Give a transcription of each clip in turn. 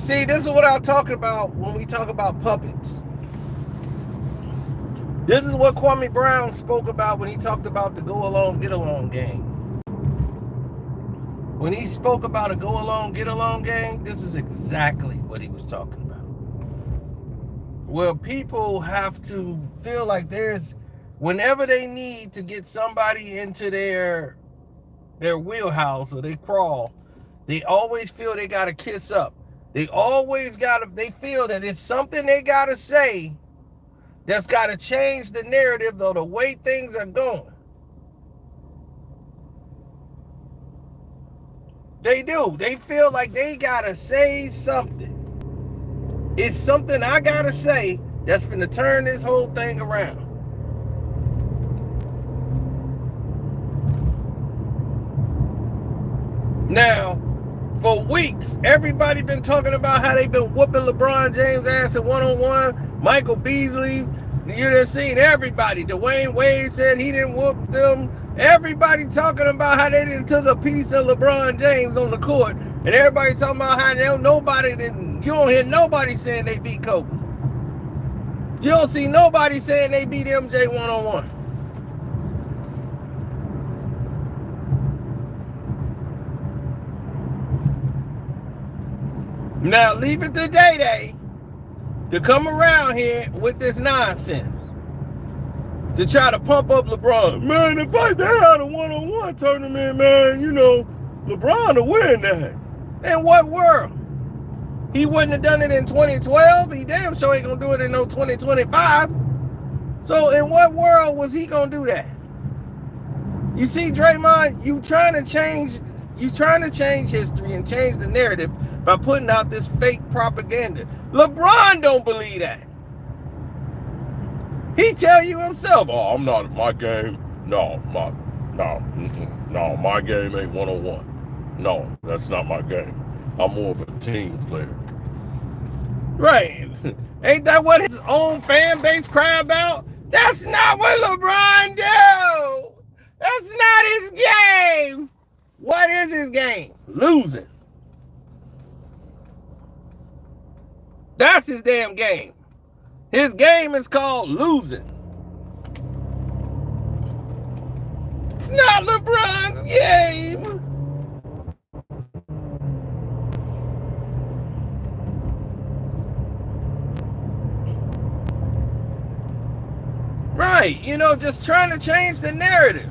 See, this is what I'm talking about when we talk about puppets. This is what Kwame Brown spoke about when he talked about the go along, get along game. When he spoke about a go along, get along game, this is exactly what he was talking about. Well, people have to feel like whenever they need to get somebody into their wheelhouse or they crawl, they always feel they got to kiss up. They feel that it's something they got to say that's got to change the narrative of the way things are going. They do. They feel like they got to say something. It's something I got to say that's going to turn this whole thing around. Now, for weeks, everybody been talking about how they've been whooping LeBron James' ass in one-on-one. Michael Beasley, you done seen everybody. Dwayne Wade said he didn't whoop them. Everybody talking about how they didn't took a piece of LeBron James on the court. And everybody talking about how you don't hear nobody saying they beat Kobe. You don't see nobody saying they beat MJ one-on-one. Now, leave it to Day-Day to come around here with this nonsense. To try to pump up LeBron. Man, if they had a one-on-one tournament, man, LeBron will win that. In what world? He wouldn't have done it in 2012. He damn sure ain't going to do it in no 2025. So in what world was he going to do that? You see, Draymond, you trying to change history and change the narrative by putting out this fake propaganda. LeBron don't believe that. He tell you himself, oh, I'm not my game. No, my game ain't one-on-one. No, that's not my game. I'm more of a team player. Right. Ain't that what his own fan base cry about? That's not what LeBron do. That's not his game. What is his game? Losing. That's his damn game. His game is called losing. It's not LeBron's game. Right, just trying to change the narrative.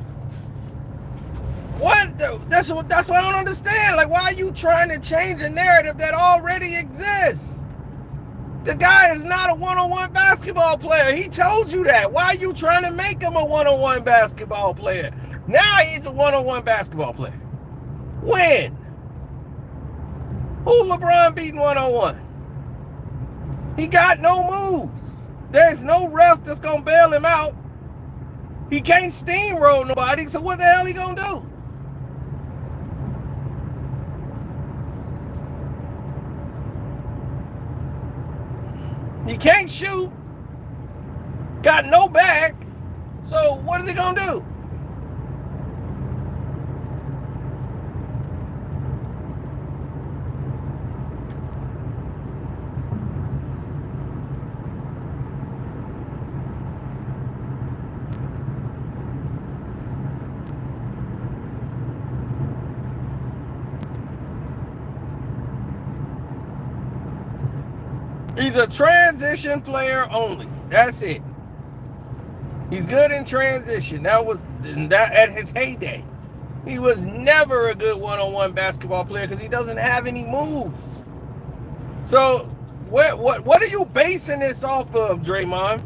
What? That's what I don't understand. Like, why are you trying to change a narrative that already exists? The guy is not a one-on-one basketball player. He told you that. Why are you trying to make him a one-on-one basketball player? Now he's a one-on-one basketball player. When? Who LeBron beating one-on-one? He got no moves. There's no ref that's going to bail him out. He can't steamroll nobody, so what the hell he going to do? He can't shoot. Got no back. So what is he going to do? He's a transition player only. That's it. He's good in transition. That at his heyday. He was never a good one-on-one basketball player because he doesn't have any moves. So what are you basing this off of, Draymond?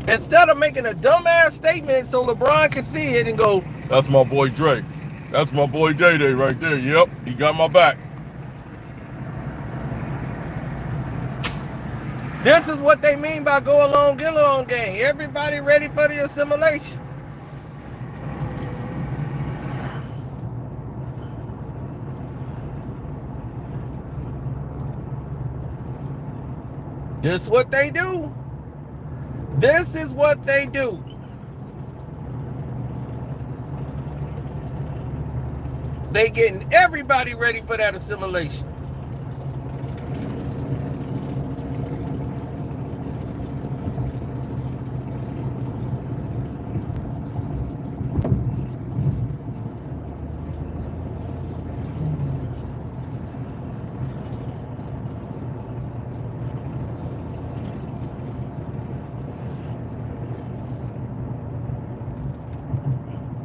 Instead of making a dumbass statement so LeBron can see it and go, that's my boy Dre. That's my boy Day-Day right there. Yep, he got my back. This is what they mean by go along, get along game. Everybody ready for the assimilation. This is what they do. This is what they do. They getting everybody ready for that assimilation.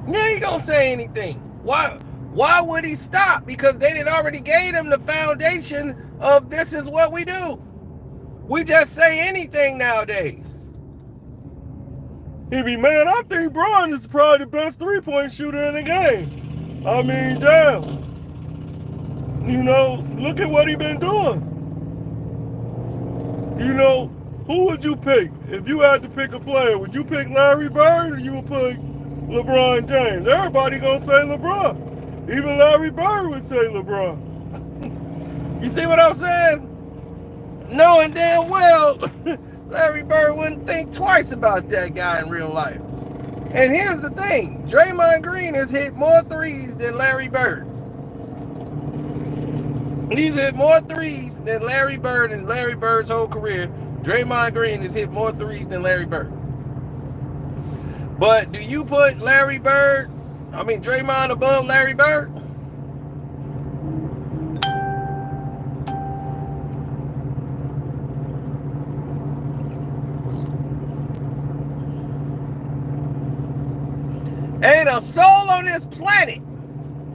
He ain't gonna say anything. Why would he stop? Because they didn't already gave him the foundation of this is what we do. We just say anything nowadays. He be, man, I think Bron is probably the best three-point shooter in the game. I mean, damn. You know, look at what he been doing. You know, who would you pick? If you had to pick a player, would you pick Larry Bird or you would pick LeBron James? Everybody gonna say LeBron. Even Larry Bird would say LeBron. You see what I'm saying? Knowing damn well Larry Bird wouldn't think twice about that guy in real life. And here's the thing. Draymond Green has hit more threes than Larry Bird. He's hit more threes than Larry Bird in Larry Bird's whole career. Draymond Green has hit more threes than Larry Bird. But do you put Draymond above Larry Bird? Ain't a soul on this planet,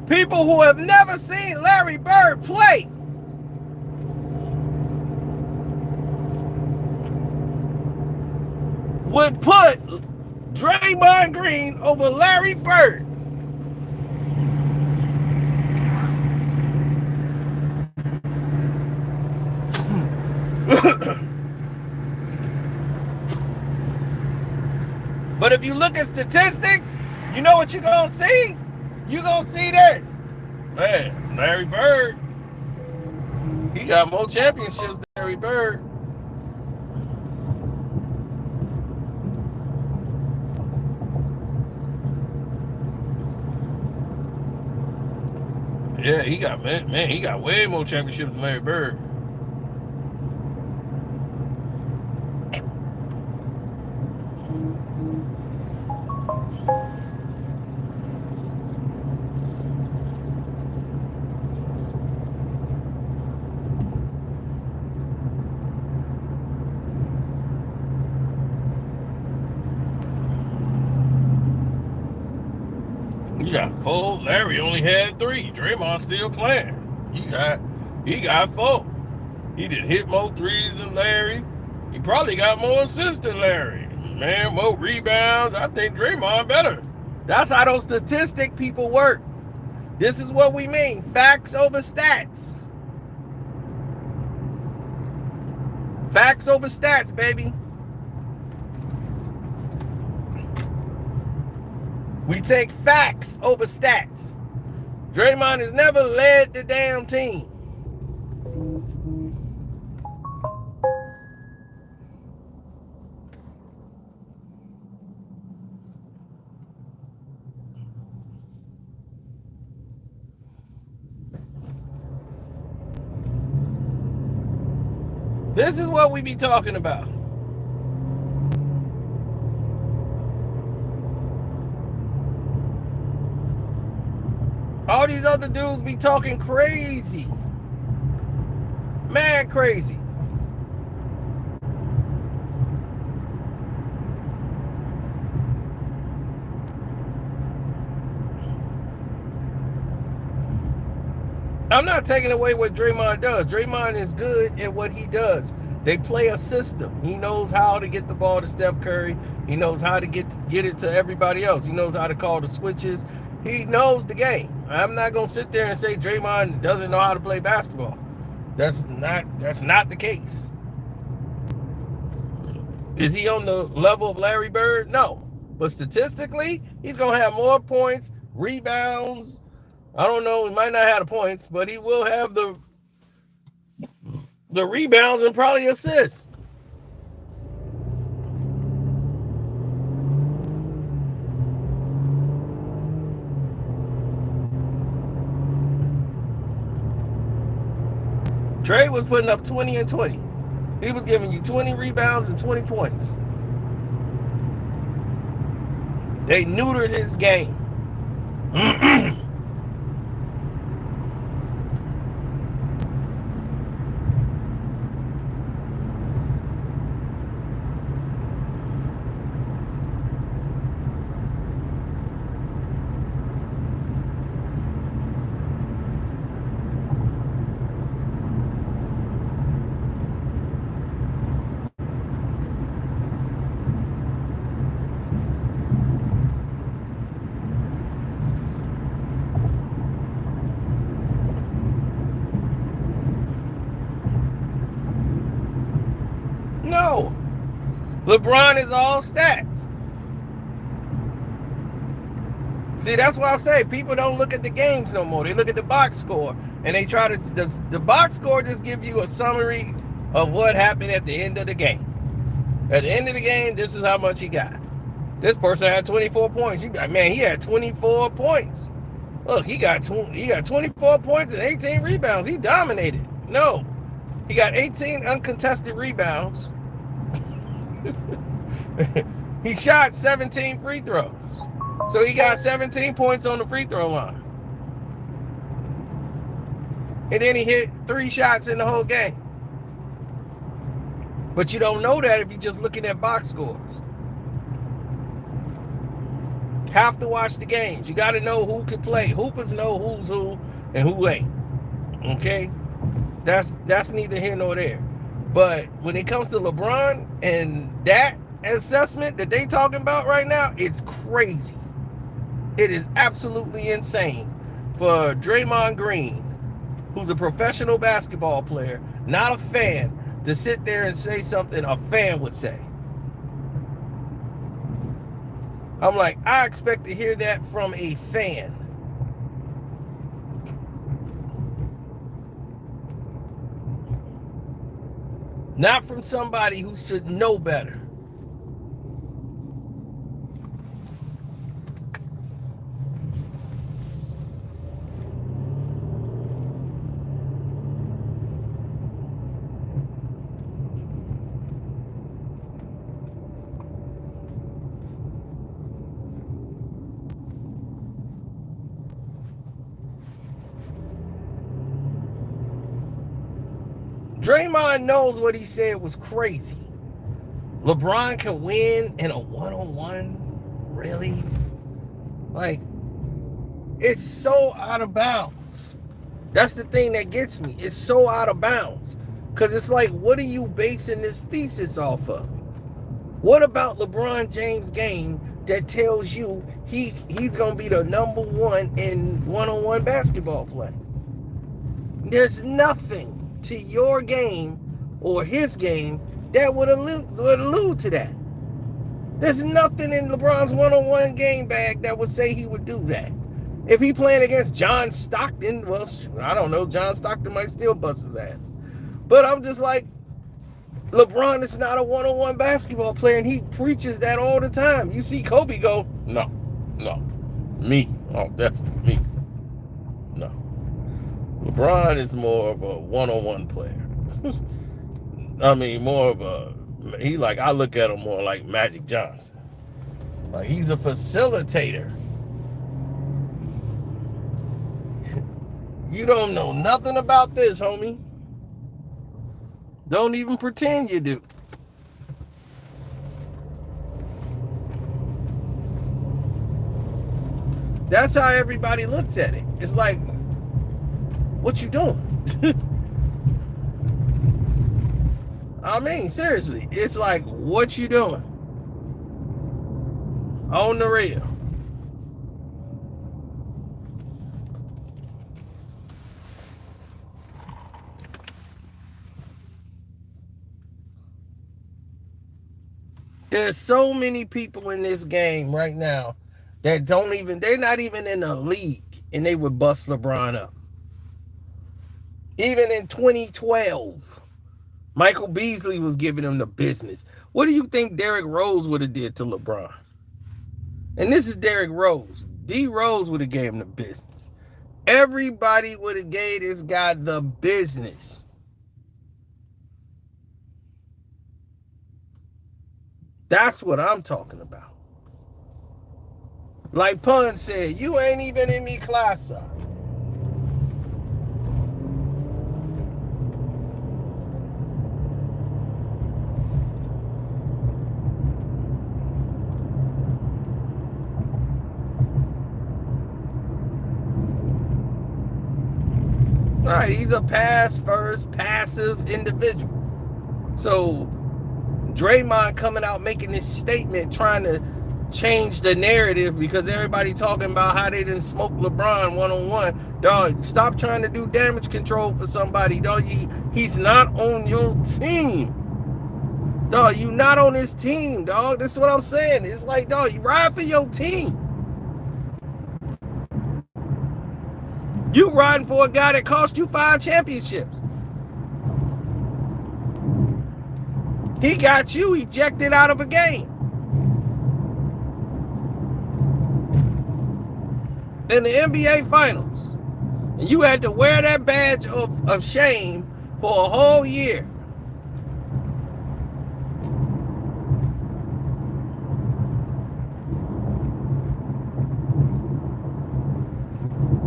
people who have never seen Larry Bird play, would put Draymond Green over Larry Bird. But if you look at statistics, you know what you're going to see? You're going to see this. Man, Larry Bird, he got more championships than Larry Bird. Yeah, he got way more championships than Larry Bird. You got 4. Larry only had 3. Draymond still playing. He got 4. He did hit more threes than Larry. He probably got more assists than Larry. Man, more rebounds. I think Draymond better. That's how those statistic people work. This is what we mean. Facts over stats. Facts over stats, baby. We take facts over stats. Draymond has never led the damn team. This is what we be talking about. All these other dudes be talking crazy. Mad crazy. I'm not taking away what Draymond does. Draymond is good at what he does. They play a system. He knows how to get the ball to Steph Curry. He knows how to get it to everybody else. He knows how to call the switches. He knows the game. I'm not going to sit there and say Draymond doesn't know how to play basketball. That's not the case. Is he on the level of Larry Bird? No. But statistically, he's going to have more points, rebounds. I don't know. He might not have the points, but he will have the rebounds and probably assists. Dre was putting up 20 and 20. He was giving you 20 rebounds and 20 points. They neutered his game. No. LeBron is all stats. See, that's why I say people don't look at the games no more. They look at the box score, and they try to, the box score just gives you a summary of what happened at the end of the game. At the end of the game, this is how much he got. This person had 24 points. Man, he had 24 points. Look, he got 24 points and 18 rebounds. He dominated. No, he got 18 uncontested rebounds. He shot 17 free throws. So he got 17 points on the free throw line. And then he hit 3 shots in the whole game. But you don't know that if you're just looking at box scores. Have to watch the games. You got to know who can play. Hoopers know who's who and who ain't. Okay? That's neither here nor there. But when it comes to LeBron and that assessment that they talking about right now, it's crazy. It is absolutely insane for Draymond Green, who's a professional basketball player, not a fan, to sit there and say something a fan would say. I'm like, I expect to hear that from a fan. Not from somebody who should know better. Draymond knows what he said was crazy. LeBron can win in a one-on-one? Really? Like, it's so out of bounds. That's the thing that gets me. It's so out of bounds. Because it's like, what are you basing this thesis off of? What about LeBron James' game that tells you he's going to be the number one in one-on-one basketball play? There's nothing to your game or his game that would allude to that. There's nothing in LeBron's one-on-one game bag that would say he would do that. If he playing against John Stockton, well, I don't know, John Stockton might still bust his ass. But I'm just like, LeBron is not a one-on-one basketball player, and he preaches that all the time. You see Kobe go, no, me, oh, definitely me. No. LeBron is more of a one-on-one player. I mean, more of a, I look at him more like Magic Johnson. Like, he's a facilitator. You don't know nothing about this, homie. Don't even pretend you do. That's how everybody looks at it. It's like, what you doing? I mean, seriously, it's like, what you doing? On the real. There's so many people in this game right now that they're not even in the league, and they would bust LeBron up. Even in 2012, Michael Beasley was giving him the business. What do you think Derrick Rose would have did to LeBron? And this is Derrick Rose. D Rose would have gave him the business. Everybody would have gave this guy the business. That's what I'm talking about. Like Pun said, you ain't even in me class up. All right, he's a pass first, passive individual. So Draymond coming out making this statement, trying to change the narrative because everybody talking about how they didn't smoke LeBron one-on-one. Dog, stop trying to do damage control for somebody. Dog, he's not on your team. Dog, you not on his team, dog. This is what I'm saying. It's like, dog, you ride for your team. You riding for a guy that cost you 5 championships. He got you ejected out of a game. In the NBA Finals. And you had to wear that badge of shame for a whole year.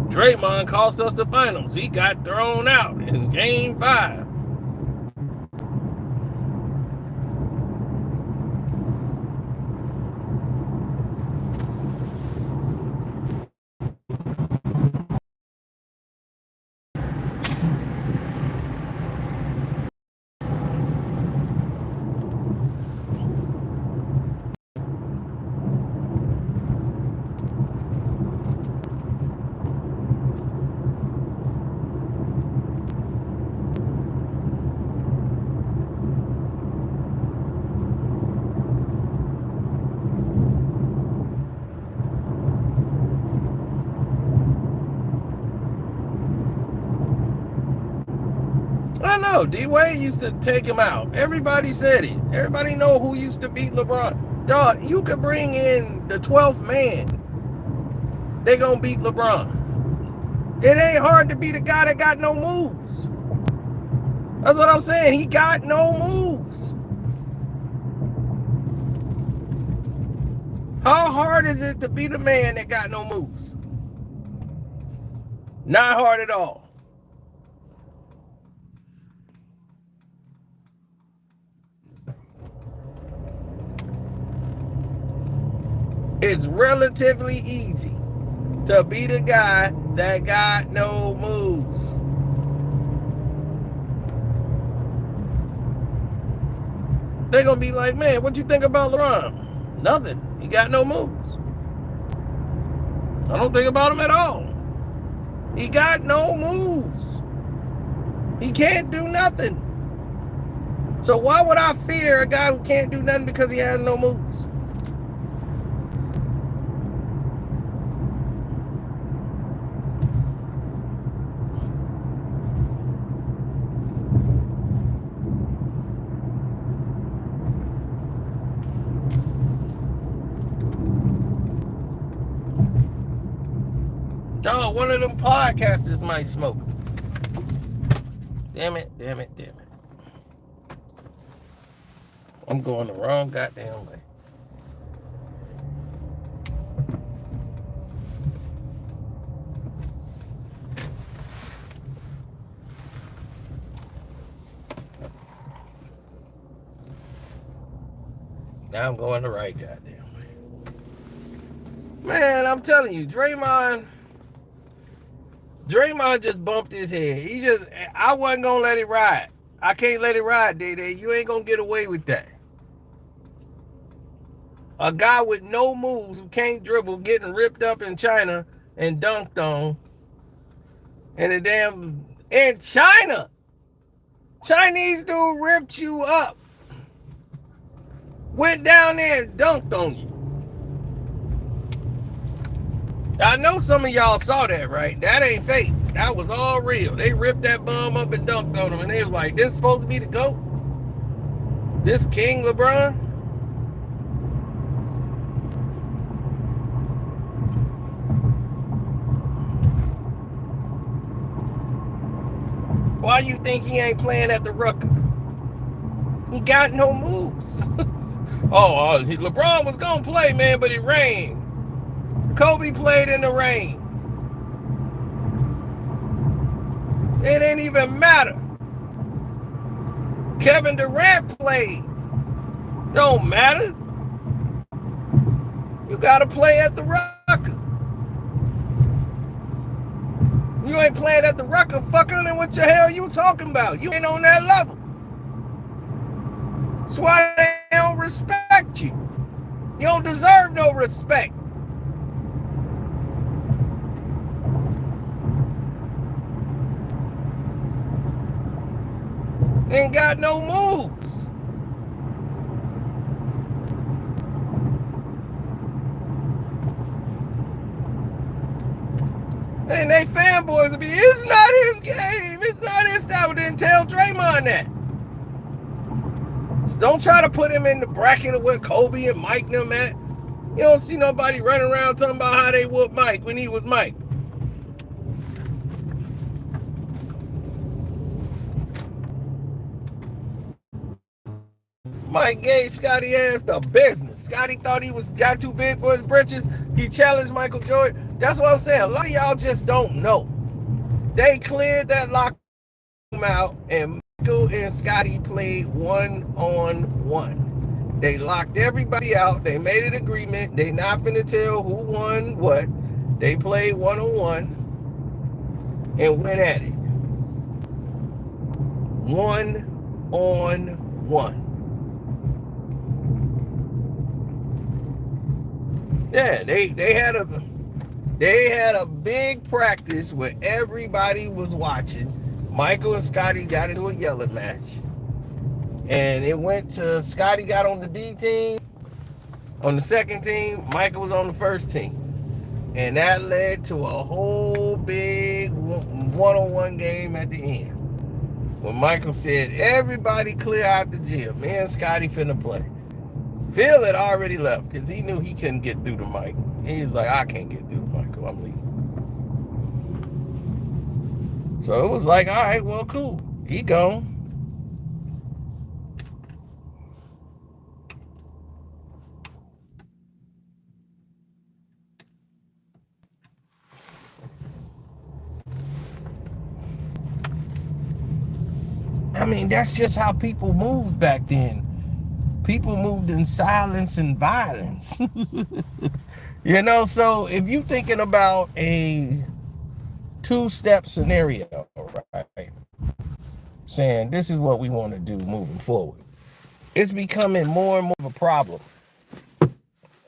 Draymond cost us the finals. He got thrown out in game 5. I know, D-Wade used to take him out. Everybody said it. Everybody know who used to beat LeBron. Dog, you could bring in the 12th man. They gonna beat LeBron. It ain't hard to beat a guy that got no moves. That's what I'm saying. He got no moves. How hard is it to beat a man that got no moves? Not hard at all. It's relatively easy to beat a guy that got no moves. They're going to be like, man, what you think about LeBron? Nothing. He got no moves. I don't think about him at all. He got no moves. He can't do nothing. So why would I fear a guy who can't do nothing because he has no moves? Oh, one of them podcasters might smoke. Damn it, damn it, damn it. I'm going the wrong goddamn way. Now I'm going the right goddamn way. Man, I'm telling you, Draymond just bumped his head. I wasn't going to let it ride. I can't let it ride, Day-Day. You ain't going to get away with that. A guy with no moves who can't dribble getting ripped up in China and dunked on. In China. Chinese dude ripped you up. Went down there and dunked on you. I know some of y'all saw that, right? That ain't fake. That was all real. They ripped that bum up and dunked on him, and they was like, this is supposed to be the GOAT? This King LeBron? Why you think he ain't playing at the Rucker? He got no moves. LeBron was gonna play, man, but it rained. Kobe played in the rain. It didn't even matter. Kevin Durant played. Don't matter. You gotta play at the Rucker. You ain't playing at the Rucker, fucker, then what the hell you talking about? You ain't on that level. That's why they don't respect you. You don't deserve no respect. Ain't got no moves. And they fanboys will be, it's not his game. It's not his style. Didn't tell Draymond that. So don't try to put him in the bracket of where Kobe and Mike and them at. You don't see nobody running around talking about how they whooped Mike when he was Mike. Mike gave Scottie ass the business. Scottie thought he got too big for his britches. He challenged Michael Jordan. That's what I'm saying. A lot of y'all just don't know. They cleared that locker room out, and Michael and Scottie played 1-on-1. They locked everybody out. They made an agreement. They not finna tell who won what. They played 1-on-1 and went at it. 1-on-1. Yeah, they had a big practice where everybody was watching. Michael and Scottie got into a yelling match. And it went to Scottie got on the D team. On the second team, Michael was on the first team. And that led to a whole big one-on-one game at the end. When Michael said, everybody clear out the gym. Me and Scottie finna play. Phil had already left because he knew he couldn't get through to Mike. He was like, I can't get through to Michael. I'm leaving. So it was like, all right, well, cool. He gone. I mean, that's just how people moved back then. People moved in silence and violence. You know, so if you're thinking about a two-step scenario, right? Saying this is what we want to do moving forward. It's becoming more and more of a problem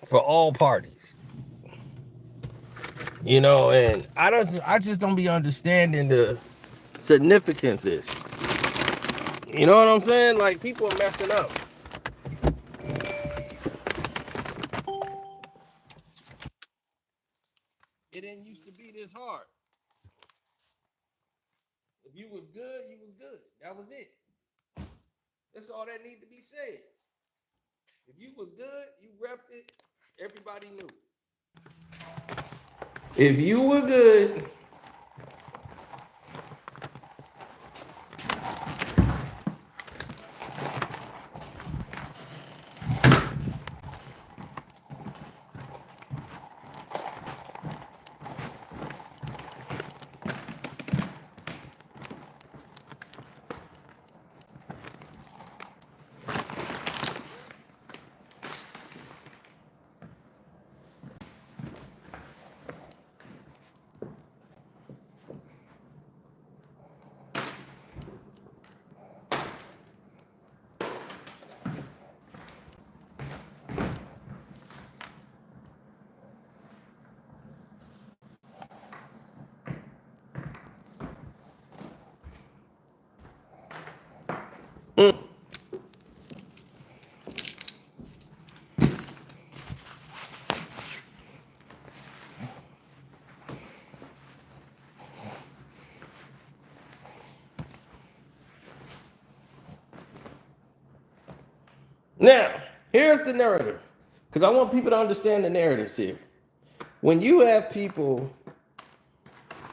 for all parties. You know, and I just don't be understanding the significance of this. You know what I'm saying? Like, people are messing up. It didn't used to be this hard. If you was good, you was good. That was it. That's all that need to be said. If you was good, you repped it. Everybody knew. If you were good, now, here's the narrative. Because I want people to understand the narratives here. When you have people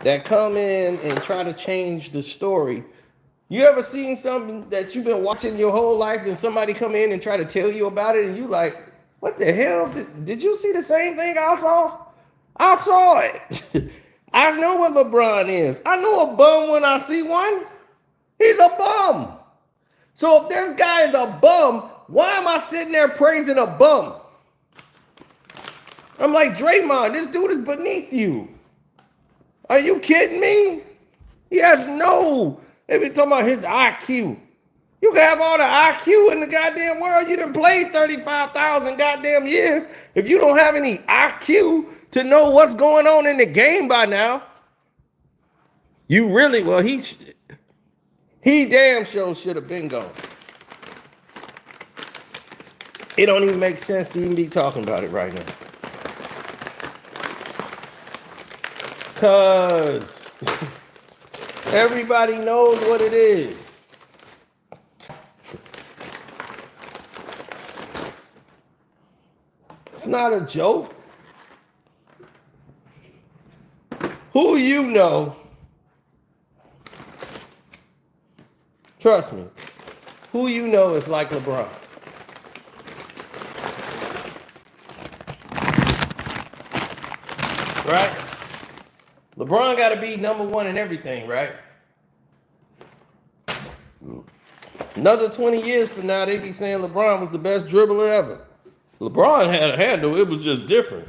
that come in and try to change the story, You ever seen something that you've been watching your whole life and somebody come in and try to tell you about it and you like, what the hell? Did you see the same thing I saw? I saw it. I know what LeBron is. I know a bum when I see one. He's a bum. So if this guy is a bum, why am I sitting there praising a bum? I'm like, Draymond, this dude is beneath you. Are you kidding me? He has no. They be talking about his IQ. You can have all the IQ in the goddamn world. You done played 35,000 goddamn years. If you don't have any IQ to know what's going on in the game by now, you really, well, he damn sure should have been gone. It don't even make sense to even be talking about it right now. Because everybody knows what it is. It's not a joke. Who you know, trust me, who you know is like LeBron. Right? LeBron got to be number one in everything, right? Another 20 years from now, they be saying LeBron was the best dribbler ever. LeBron had a handle, it was just different.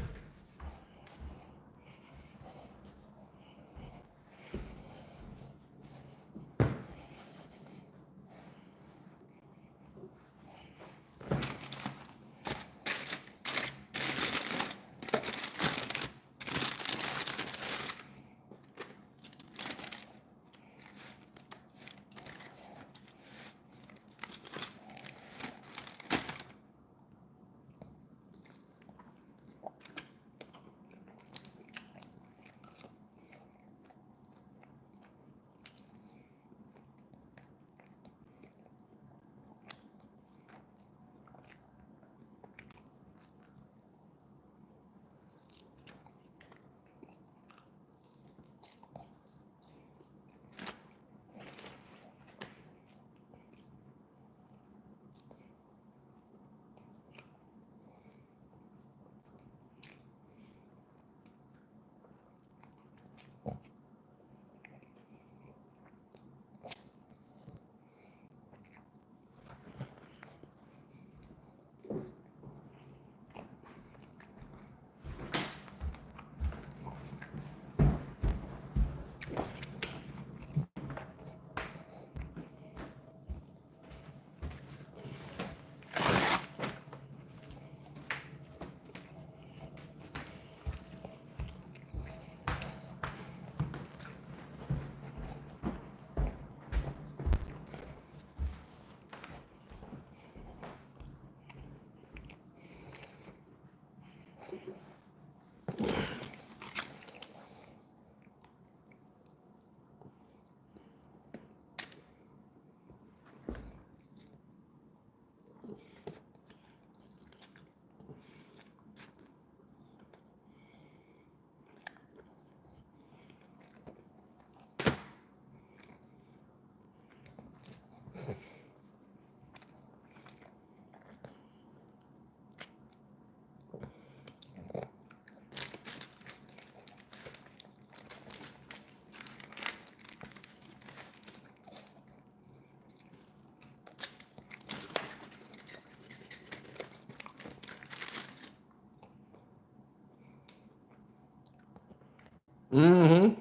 Mm-hmm.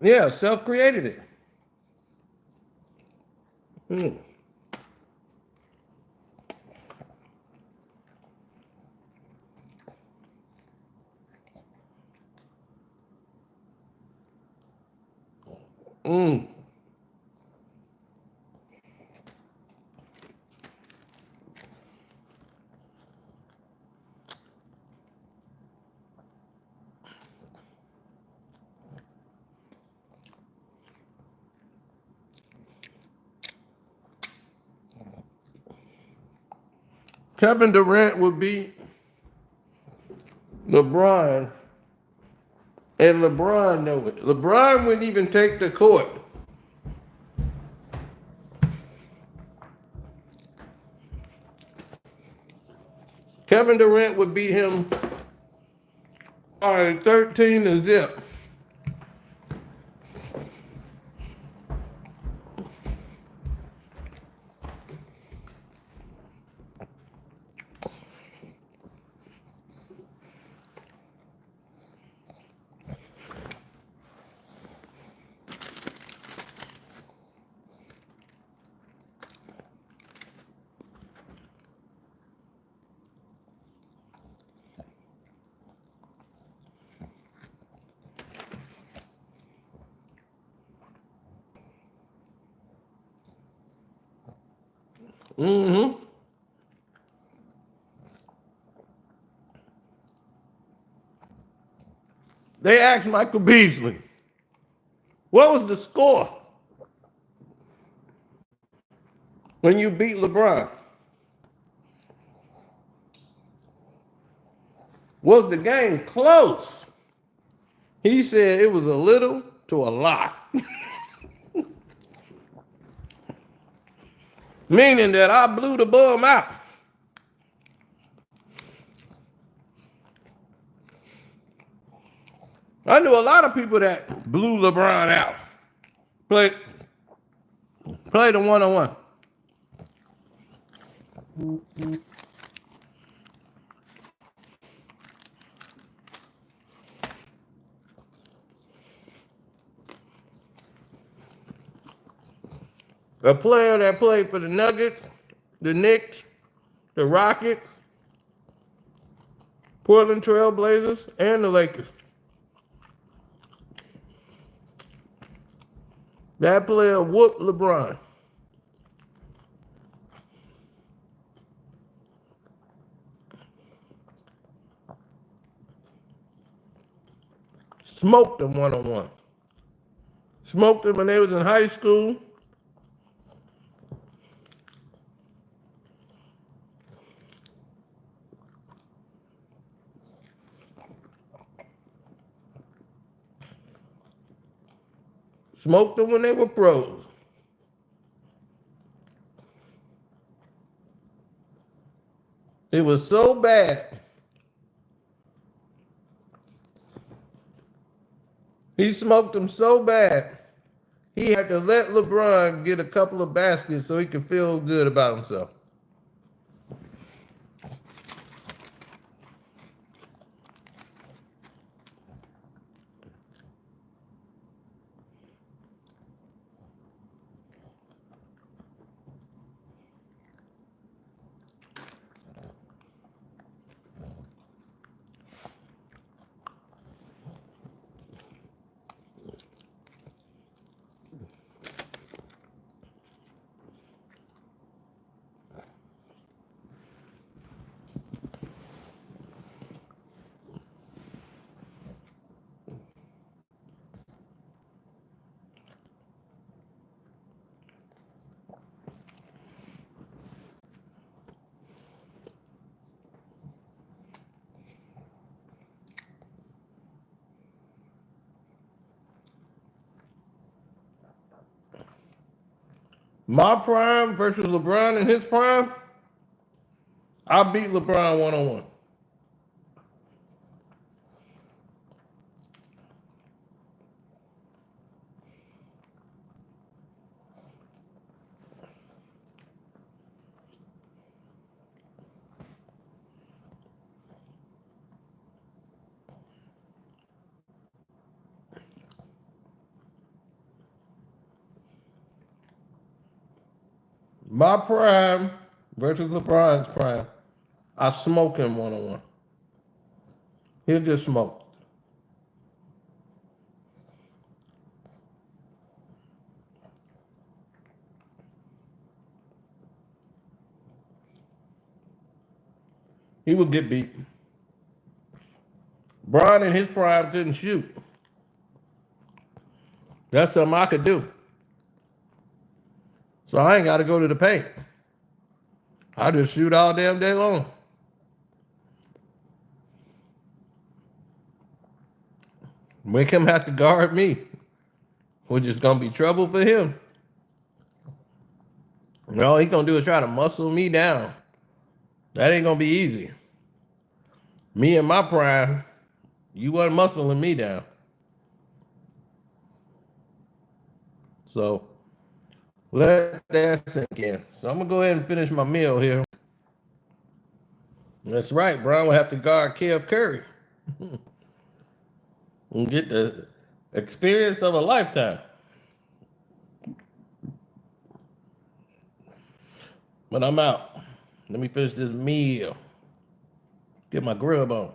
Yeah, self-created it. Mm. Mm. Kevin Durant would beat LeBron And LeBron know it. LeBron wouldn't even take the court. Kevin Durant would beat him 13-0. Mm-hmm. They asked Michael Beasley, what was the score when you beat LeBron? Was the game close? He said it was a little to a lot. Meaning that I blew the bum out. I knew a lot of people that blew LeBron out. Played the one-on-one. A player that played for the Nuggets, the Knicks, the Rockets, Portland Trail Blazers, and the Lakers. That player whooped LeBron. Smoked them one-on-one. Smoked them when they was in high school. Smoked them when they were pros. It was so bad. He smoked them so bad, he had to let LeBron get a couple of baskets so he could feel good about himself. My prime versus LeBron in his prime, I beat LeBron one-on-one. My prime versus LeBron's prime, I smoke him one-on-one. He'll get smoked. He would get beat. Bron in his prime couldn't shoot. That's something I could do. So I ain't got to go to the paint. I just shoot all damn day long. Make him have to guard me, which is gonna be trouble for him. All he's gonna do is try to muscle me down. That ain't gonna be easy. Me in my prime, you wasn't muscling me down. So let that sink in. So I'm gonna go ahead and finish my meal here. That's right, Brown will have to guard Kev Curry. And get the experience of a lifetime. But I'm out. Let me finish this meal. Get my grub on.